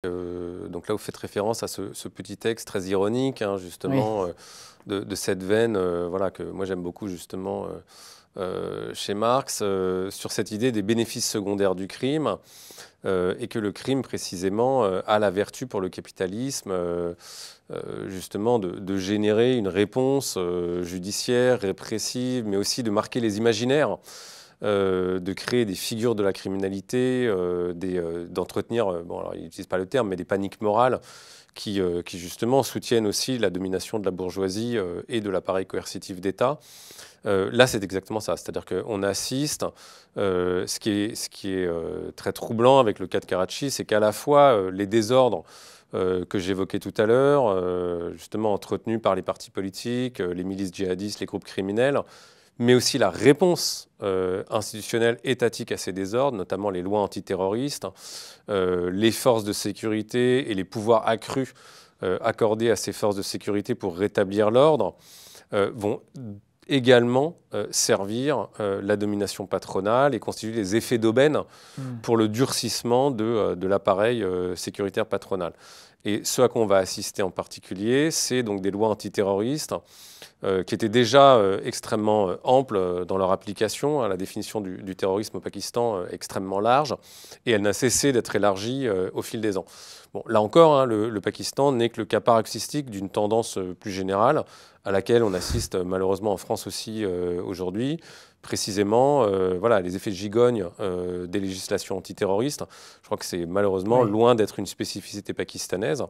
Donc là, vous faites référence à ce petit texte très ironique, hein, justement, Oui. de cette veine, voilà, que moi j'aime beaucoup justement chez Marx, sur cette idée des bénéfices secondaires du crime, et que le crime précisément a la vertu pour le capitalisme, justement, de générer une réponse judiciaire, répressive, mais aussi de marquer les imaginaires. De créer des figures de la criminalité, d'entretenir, bon alors il n'utilise pas le terme, mais des paniques morales qui justement soutiennent aussi la domination de la bourgeoisie et de l'appareil coercitif d'État. Là, c'est exactement ça, c'est-à-dire qu'on assiste, ce qui est très troublant avec le cas de Karachi, c'est qu'à la fois les désordres que j'évoquais tout à l'heure, justement entretenus par les partis politiques, les milices djihadistes, les groupes criminels, mais aussi la réponse institutionnelle étatique à ces désordres, notamment les lois antiterroristes, les forces de sécurité et les pouvoirs accrus accordés à ces forces de sécurité pour rétablir l'ordre, vont également servir la domination patronale et constituer les effets d'aubaine Mm. pour le durcissement de l'appareil sécuritaire patronal. Et ce à quoi on va assister en particulier, c'est donc des lois antiterroristes qui étaient déjà extrêmement amples dans leur application. Hein, la définition du terrorisme au Pakistan extrêmement large, et elle n'a cessé d'être élargie au fil des ans. Bon, là encore, hein, le Pakistan n'est que le cas paroxystique d'une tendance plus générale à laquelle on assiste malheureusement en France aussi aujourd'hui. Précisément, voilà, les effets de gigogne des législations antiterroristes. Je crois que c'est malheureusement Oui. loin d'être une spécificité pakistanaise.